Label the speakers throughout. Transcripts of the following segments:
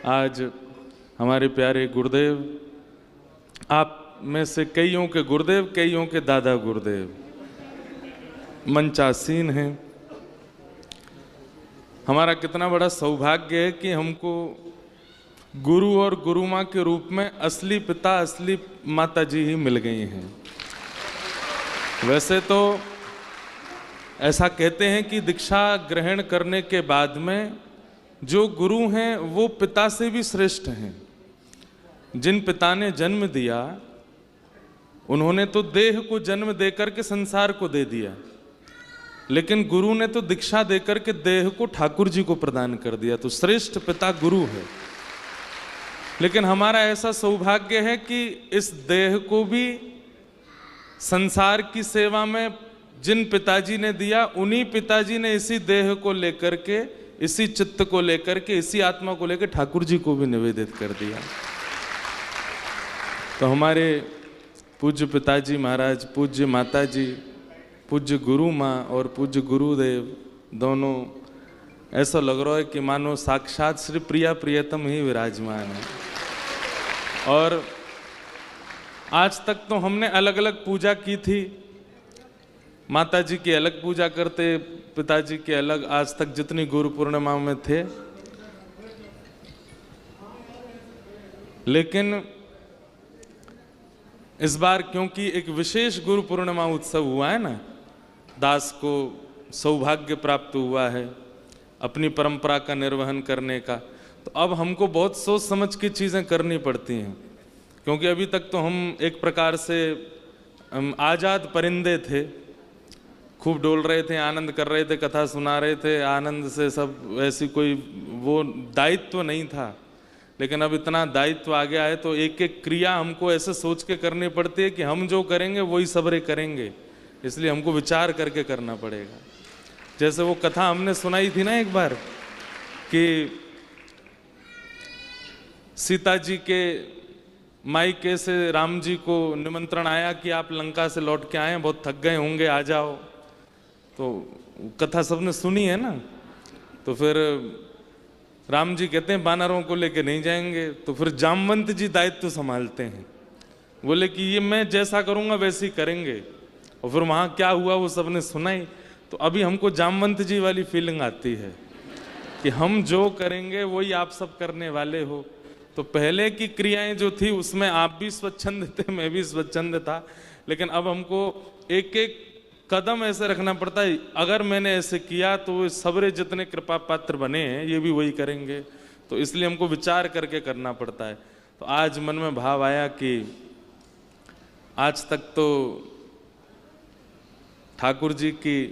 Speaker 1: आज हमारे प्यारे गुरुदेव, आप में से कईयों के गुरुदेव, कईयों के दादा गुरुदेव मंचासीन हैं। हमारा कितना बड़ा सौभाग्य है कि हमको गुरु और गुरु माँ के रूप में असली पिता, असली माता जी ही मिल गई हैं। वैसे तो ऐसा कहते हैं कि दीक्षा ग्रहण करने के बाद में जो गुरु हैं वो पिता से भी श्रेष्ठ हैं। जिन पिता ने जन्म दिया उन्होंने तो देह को जन्म देकर के संसार को दे दिया, लेकिन गुरु ने तो दीक्षा देकर के देह को ठाकुर जी को प्रदान कर दिया। तो श्रेष्ठ पिता गुरु है। लेकिन हमारा ऐसा सौभाग्य है कि इस देह को भी संसार की सेवा में जिन पिताजी ने दिया, उन्हीं पिताजी ने इसी देह को लेकर के, इसी चित्त को लेकर के, इसी आत्मा को लेकर ठाकुर जी को भी निवेदित कर दिया। तो हमारे पूज्य पिताजी महाराज, पूज्य माता जी, पूज्य गुरु माँ और पूज्य गुरुदेव दोनों ऐसा लग रहा है कि मानो साक्षात श्री प्रिया प्रियतम ही विराजमान है। और आज तक तो हमने अलग अलग पूजा की थी, माता जी की अलग पूजा करते, पिताजी की अलग, आज तक जितनी गुरु पूर्णिमा में थे। लेकिन इस बार क्योंकि एक विशेष गुरु पूर्णिमा उत्सव हुआ है ना, दास को सौभाग्य प्राप्त हुआ है अपनी परंपरा का निर्वहन करने का, तो अब हमको बहुत सोच समझ की चीज़ें करनी पड़ती हैं। क्योंकि अभी तक तो हम एक प्रकार से आज़ाद परिंदे थे, खूब डोल रहे थे, आनंद कर रहे थे, कथा सुना रहे थे, आनंद से सब, ऐसी कोई वो दायित्व नहीं था। लेकिन अब इतना दायित्व आ गया है तो एक एक क्रिया हमको ऐसे सोच के करनी पड़ती है कि हम जो करेंगे वही सबरे करेंगे, इसलिए हमको विचार करके करना पड़ेगा। जैसे वो कथा हमने सुनाई थी ना एक बार कि सीता जी के मायके से राम जी को निमंत्रण आया कि आप लंका से लौट के आए, बहुत थक गए होंगे, आ जाओ। तो कथा सबने सुनी है ना। तो फिर राम जी कहते हैं बानरों को लेके नहीं जाएंगे। तो फिर जामवंत जी दायित्व संभालते हैं, बोले कि ये मैं जैसा करूँगा वैसे ही करेंगे। और फिर वहाँ क्या हुआ वो सबने सुनाई। तो अभी हमको जामवंत जी वाली फीलिंग आती है कि हम जो करेंगे वही आप सब करने वाले हो। तो पहले की क्रियाएं जो थी उसमें आप भी स्वच्छंद थे, मैं भी स्वच्छंद था, लेकिन अब हमको एक एक कदम ऐसे रखना पड़ता है, अगर मैंने ऐसे किया तो सबरे जितने कृपा पात्र बने हैं ये भी वही करेंगे। तो इसलिए हमको विचार करके करना पड़ता है। तो आज मन में भाव आया कि आज तक तो ठाकुर जी की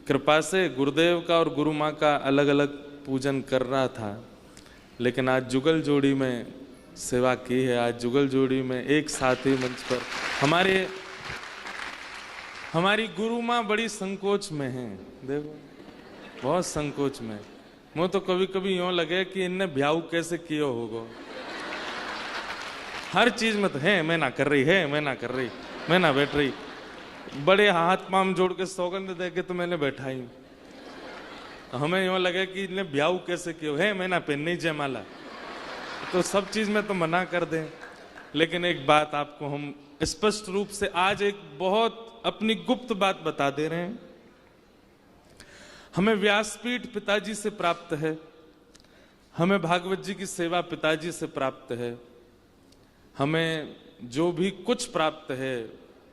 Speaker 1: कृपा से गुरुदेव का और गुरु माँ का अलग अलग पूजन कर रहा था, लेकिन आज जुगल जोड़ी में सेवा की है। आज जुगल जोड़ी में एक साथ ही मंच पर हमारी गुरु माँ बड़ी संकोच में है, देखो बहुत संकोच में। मुझे तो कभी कभी यूँ लगे कि इनने ब्याह कैसे किया होगा। हर चीज में तो है, मैं ना कर रही है, मैं ना कर रही, मैं ना बैठ रही, बड़े हाथ पाम जोड़ के सौगंध दे के तो मैंने बैठा ही। हमें यूँ लगे कि इनने ब्याह कैसे किया है, मैं ना पहननी जयमाला, तो सब चीज में तो मना कर दें। लेकिन एक बात आपको हम स्पष्ट रूप से आज एक बहुत अपनी गुप्त बात बता दे रहे हैं। हमें व्यासपीठ पिताजी से प्राप्त है, हमें भागवत जी की सेवा पिताजी से प्राप्त है, हमें जो भी कुछ प्राप्त है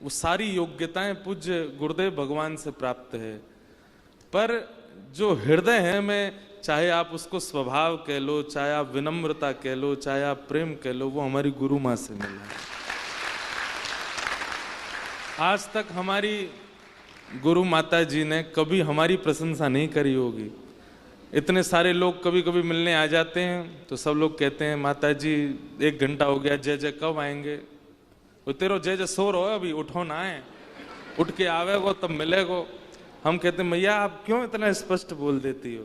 Speaker 1: वो सारी योग्यताएं पूज्य गुरुदेव भगवान से प्राप्त है। पर जो हृदय है में, चाहे आप उसको स्वभाव कह लो, चाहे आप विनम्रता कह लो, चाहे आप प्रेम कह लो, वो हमारी गुरु माँ से मिला है। आज तक हमारी गुरु माता जी ने कभी हमारी प्रशंसा नहीं करी होगी। इतने सारे लोग कभी कभी मिलने आ जाते हैं तो सब लोग कहते हैं माता जी 1 घंटा हो गया, जय जय कब आएंगे? वो तेरो जय जय सो रहो अभी, उठो ना है, उठ के आवेगो तब मिलेगो। हम कहते हैं मैया आप क्यों इतना स्पष्ट बोल देती हो,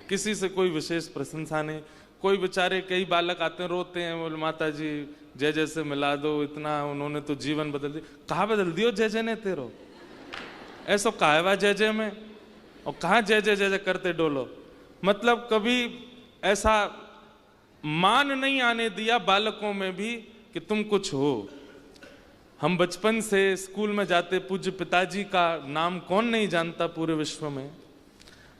Speaker 1: किसी से कोई विशेष प्रशंसा नहीं। कोई बेचारे कई बालक आते हैं रोते हैं, बोले माता जी जय जय से मिला दो, इतना उन्होंने तो जीवन बदल दिया। कहाँ बदल दियो जय जय ने तेरो, ऐसा कहा हुआ जय जय में, और कहाँ जय जय करते डोलो। मतलब कभी ऐसा मान नहीं आने दिया बालकों में भी कि तुम कुछ हो। हम बचपन से स्कूल में जाते, पूज्य पिताजी का नाम कौन नहीं जानता पूरे विश्व में।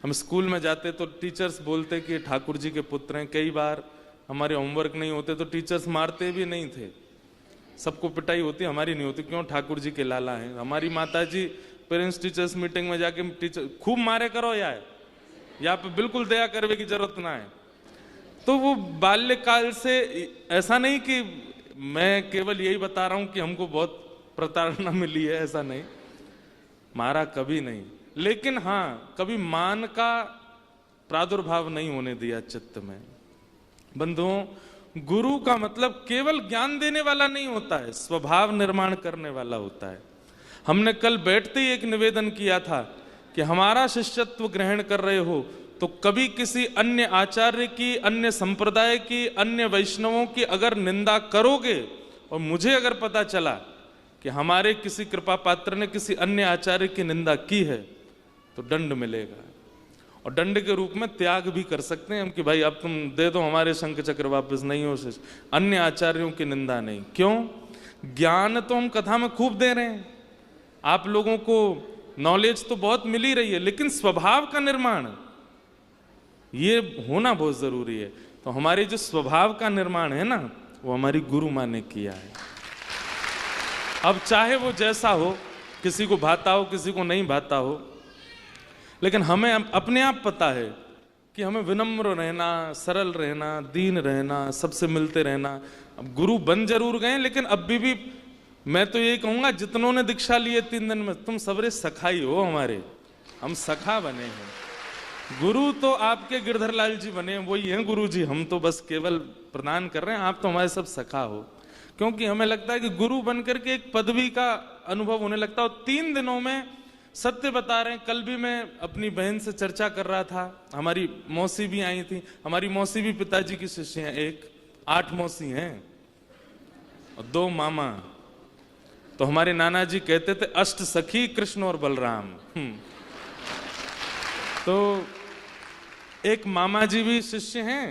Speaker 1: हम स्कूल में जाते तो टीचर्स बोलते कि ठाकुर जी के पुत्र हैं। कई बार हमारे होमवर्क नहीं होते तो टीचर्स मारते भी नहीं थे, सबको पिटाई होती, हमारी नहीं होती, क्यों? ठाकुर जी के लाला हैं। हमारी माताजी पेरेंट्स टीचर्स मीटिंग में जाके टीचर खूब मारे करो यार, यहाँ पे बिल्कुल दया करने की जरूरत ना है। तो वो बाल्यकाल से, ऐसा नहीं कि मैं केवल यही बता रहा हूं कि हमको बहुत प्रताड़ना मिली है, ऐसा नहीं, मारा कभी नहीं, लेकिन हाँ कभी मान का प्रादुर्भाव नहीं होने दिया चित्त में। बंधुओं, गुरु का मतलब केवल ज्ञान देने वाला नहीं होता है, स्वभाव निर्माण करने वाला होता है। हमने कल बैठते ही एक निवेदन किया था कि हमारा शिष्यत्व ग्रहण कर रहे हो तो कभी किसी अन्य आचार्य की, अन्य संप्रदाय की, अन्य वैष्णवों की अगर निंदा करोगे और मुझे अगर पता चला कि हमारे किसी कृपा पात्र ने किसी अन्य आचार्य की निंदा की है तो दंड मिलेगा। और दंड के रूप में त्याग भी कर सकते हैं हम कि भाई अब तुम दे दो हमारे शंख चक्र वापस, नहीं हो शिष्य, अन्य आचार्यों की निंदा नहीं। क्यों? ज्ञान तो हम कथा में खूब दे रहे हैं, आप लोगों को नॉलेज तो बहुत मिल ही रही है, लेकिन स्वभाव का निर्माण ये होना बहुत जरूरी है। तो हमारे जो स्वभाव का निर्माण है ना, वो हमारी गुरु माँ ने किया है। अब चाहे वो जैसा हो, किसी को भाता हो किसी को नहीं भाता हो, लेकिन हमें अपने आप पता है कि हमें विनम्र रहना, सरल रहना, दीन रहना, सबसे मिलते रहना। अब गुरु बन जरूर गए, लेकिन अब भी मैं तो यही कहूंगा जितनों ने दीक्षा लिए 3 दिन में, तुम सबरे सखाई हो हमारे, हम सखा बने हैं। गुरु तो आपके गिरधर लाल जी बने, वही हैं गुरु जी, हम तो बस केवल प्रदान कर रहे हैं, आप तो हमारे सब सखा हो। क्योंकि हमें लगता है कि गुरु बनकर के एक पदवी का अनुभव होने लगता है। 3 दिनों में सत्य बता रहे हैं। कल भी मैं अपनी बहन से चर्चा कर रहा था, हमारी मौसी भी आई थी, हमारी मौसी भी पिताजी की शिष्य हैं, 8 मौसी हैं और 2 मामा। तो हमारे नाना जी कहते थे अष्ट सखी कृष्ण और बलराम। तो एक मामा जी भी शिष्य हैं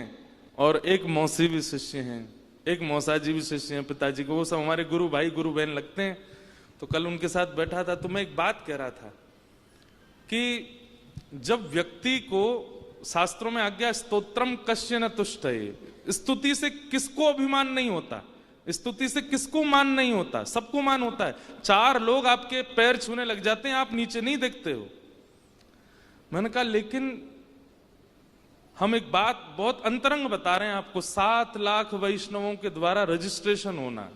Speaker 1: और एक मौसी भी शिष्य हैं, एक मौसा जी भी शिष्य हैं पिताजी को, वो सब हमारे गुरु भाई गुरु बहन लगते हैं। तो कल उनके साथ बैठा था तो मैं एक बात कह रहा था कि जब व्यक्ति को शास्त्रों में आज्ञा स्तोत्रम कश्य न तुष्टये, स्तुति से किसको अभिमान नहीं होता, स्तुति से किसको मान नहीं होता, सबको मान होता है। 4 लोग आपके पैर छूने लग जाते हैं, आप नीचे नहीं देखते हो। मैंने कहा लेकिन हम एक बात बहुत अंतरंग बता रहे हैं आपको, 7 लाख वैष्णवों के द्वारा रजिस्ट्रेशन होना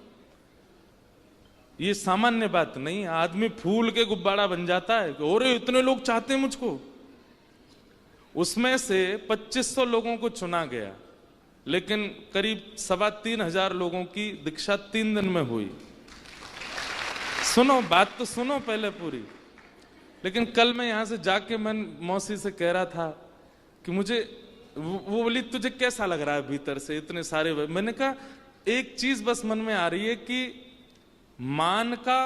Speaker 1: ये सामान्य बात नहीं है। आदमी फूल के गुब्बारा बन जाता है कि ओरे इतने लोग चाहते हैं मुझको। उसमें से 2500 लोगों को चुना गया, लेकिन करीब 3,500 लोगों की दीक्षा 3 दिन में हुई। सुनो बात तो सुनो पहले पूरी। लेकिन कल मैं यहां से जाके मैं मौसी से कह रहा था कि मुझे वो बोली तुझे कैसा लग रहा है भीतर से इतने सारे। मैंने कहा एक चीज बस मन में आ रही है कि मान का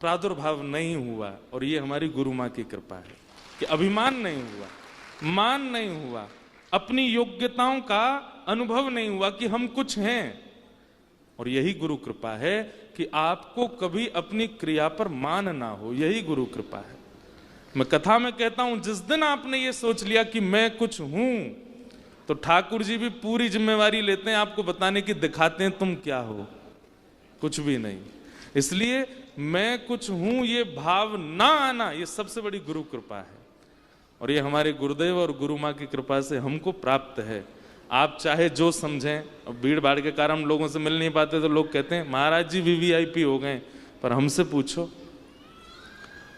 Speaker 1: प्रादुर्भाव नहीं हुआ, और ये हमारी गुरु माँ की कृपा है कि अभिमान नहीं हुआ, मान नहीं हुआ, अपनी योग्यताओं का अनुभव नहीं हुआ कि हम कुछ हैं। और यही गुरु कृपा है कि आपको कभी अपनी क्रिया पर मान ना हो, यही गुरु कृपा है। मैं कथा में कहता हूं जिस दिन आपने ये सोच लिया कि मैं कुछ हूं, तो ठाकुर जी भी पूरी जिम्मेवारी लेते हैं आपको बताने की, दिखाते हैं तुम क्या हो, कुछ भी नहीं। इसलिए मैं कुछ हूं ये भाव ना आना, ये सबसे बड़ी गुरु कृपा है। और ये हमारे गुरुदेव और गुरु माँ की कृपा से हमको प्राप्त है। आप चाहे जो समझें, अब भीड़ भाड़ के कारण हम लोगों से मिल नहीं पाते तो लोग कहते हैं महाराज जी VVIP हो गए, पर हमसे पूछो,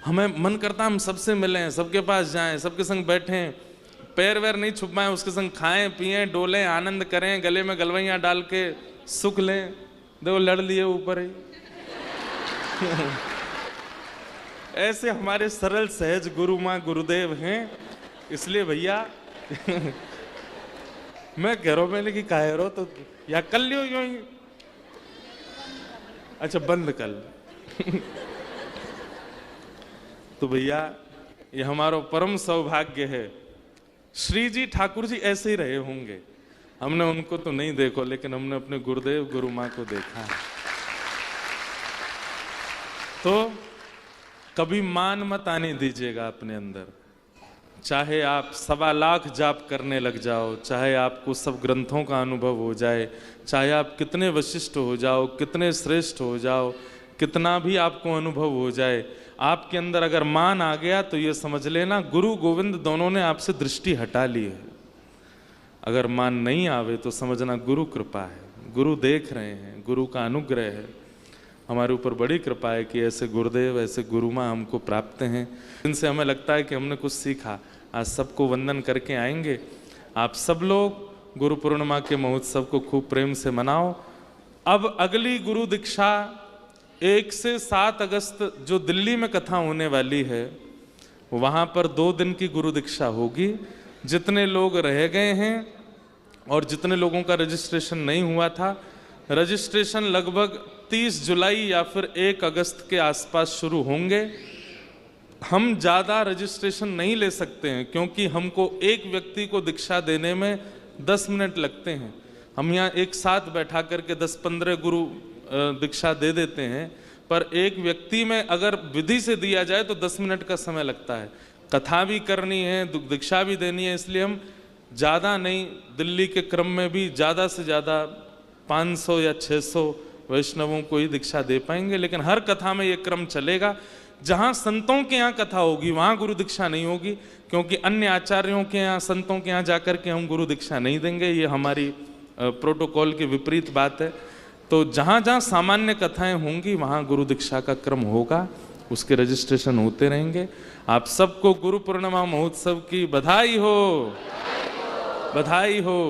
Speaker 1: हमें मन करता हम सबसे मिलें, सबके पास जाएं, सबके संग बैठें, पैर वैर नहीं छुपाएं, उसके संग खाएं पिएं डोलें आनंद करें, गले में गलवैयां डाल के सुख लें। देखो लड़ लिए ऊपर ही। ऐसे हमारे सरल सहज गुरु माँ गुरुदेव हैं। इसलिए भैया मैं कह रहा हूं, मैंने कि कह रहा तो या कर लियो यूं ही। अच्छा बंद कर। तो भैया ये हमारा परम सौभाग्य है। श्री जी ठाकुर जी ऐसे ही रहे होंगे, हमने उनको तो नहीं देखो, लेकिन हमने अपने गुरुदेव गुरु माँ को देखा है। तो कभी मान मत आने दीजिएगा अपने अंदर। चाहे आप 1.25 लाख जाप करने लग जाओ, चाहे आपको सब ग्रंथों का अनुभव हो जाए, चाहे आप कितने वशिष्ठ हो जाओ, कितने श्रेष्ठ हो जाओ, कितना भी आपको अनुभव हो जाए, आपके अंदर अगर मान आ गया तो ये समझ लेना गुरु गोविंद दोनों ने आपसे दृष्टि हटा ली है। अगर मान नहीं आवे तो समझना गुरु कृपा है, गुरु देख रहे हैं, गुरु का अनुग्रह है। हमारे ऊपर बड़ी कृपा है कि ऐसे गुरुदेव, ऐसे गुरुमाँ हमको प्राप्त हैं, इनसे हमें लगता है कि हमने कुछ सीखा। आज सबको वंदन करके आएंगे। आप सब लोग गुरु पूर्णिमा के महोत्सव को खूब प्रेम से मनाओ। अब अगली गुरु दीक्षा 1 से 7 अगस्त जो दिल्ली में कथा होने वाली है, वहाँ पर 2 दिन की गुरु दीक्षा होगी। जितने लोग रह गए हैं और जितने लोगों का रजिस्ट्रेशन नहीं हुआ था, रजिस्ट्रेशन लगभग 30 जुलाई या फिर 1 अगस्त के आसपास शुरू होंगे। हम ज़्यादा रजिस्ट्रेशन नहीं ले सकते हैं क्योंकि हमको एक व्यक्ति को दीक्षा देने में 10 मिनट लगते हैं। हम यहाँ एक साथ बैठा करके 10-15 गुरु दीक्षा दे देते हैं, पर एक व्यक्ति में अगर विधि से दिया जाए तो 10 मिनट का समय लगता है। कथा भी करनी है, दीक्षा भी देनी है, इसलिए हम ज़्यादा नहीं, दिल्ली के क्रम में भी ज़्यादा से ज़्यादा 500 या 600 वैष्णवों को ही दीक्षा दे पाएंगे। लेकिन हर कथा में ये क्रम चलेगा। जहाँ संतों के यहाँ कथा होगी वहाँ गुरु दीक्षा नहीं होगी, क्योंकि अन्य आचार्यों के यहाँ, संतों के यहाँ जाकर के हम गुरु दीक्षा नहीं देंगे। ये हमारी प्रोटोकॉल के विपरीत बात है। तो जहाँ जहाँ सामान्य कथाएं होंगी वहाँ गुरु दीक्षा का क्रम होगा, उसके रजिस्ट्रेशन होते रहेंगे। आप सबको गुरु पूर्णिमा महोत्सव की बधाई हो, बधाई हो,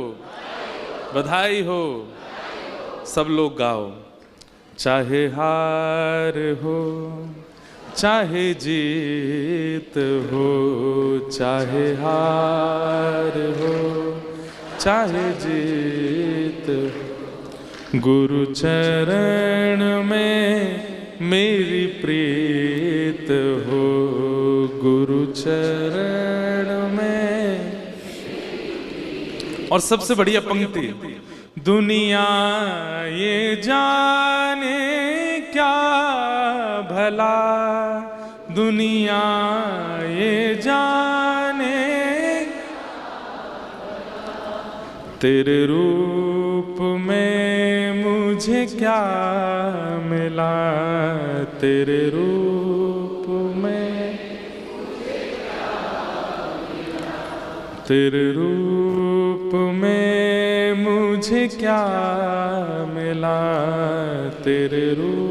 Speaker 1: बधाई हो। सब लोग गाओ। चाहे हार हो चाहे जीत हो, चाहे हार हो चाहे जीत, गुरु चरण में मेरी प्रीत हो, गुरु चरण में। और सबसे बढ़िया पंक्ति, दुनिया ये जाने क्या भला, दुनिया ये जाने तेरे रूप में मुझे क्या मिला, तेरे रूप में, तेरे रूप में मुझे क्या मिला, तेरे रूप।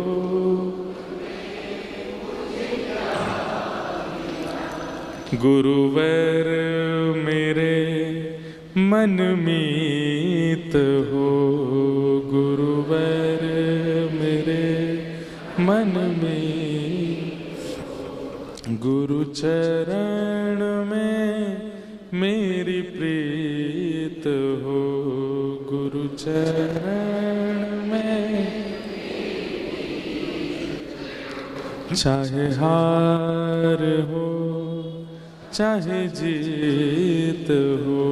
Speaker 1: गुरुवर मेरे मन मीत हो, गुरुवर मेरे मन में, गुरु चरण में मेरी प्रीत हो, गुरु चरण में। चाहे हार हो चाहे जीत हो,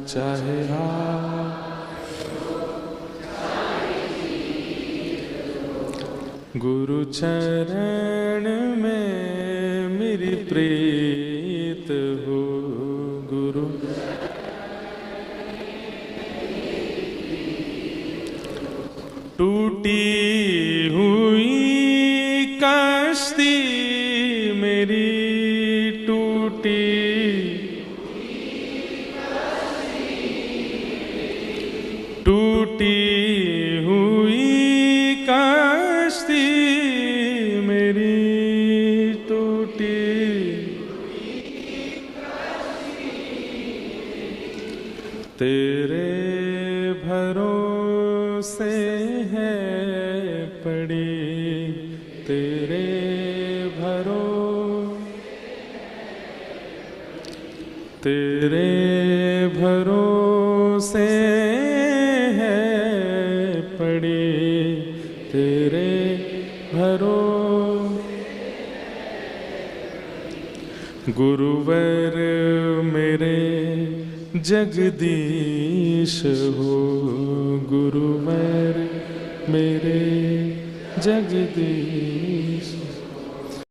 Speaker 1: चाहे गुरु चरण में मेरी प्रीत हो, गुरु। टूटी हुई कश्ती मेरी, टूटी टूटी हुई कश्ती मेरी, टूटी तेरे भरोसे है पड़ी, तेरे तेरे भरोसे है पड़ी, तेरे गुरुवर मेरे जगदीश ईश हो गुरुवर मेरे जगदीश।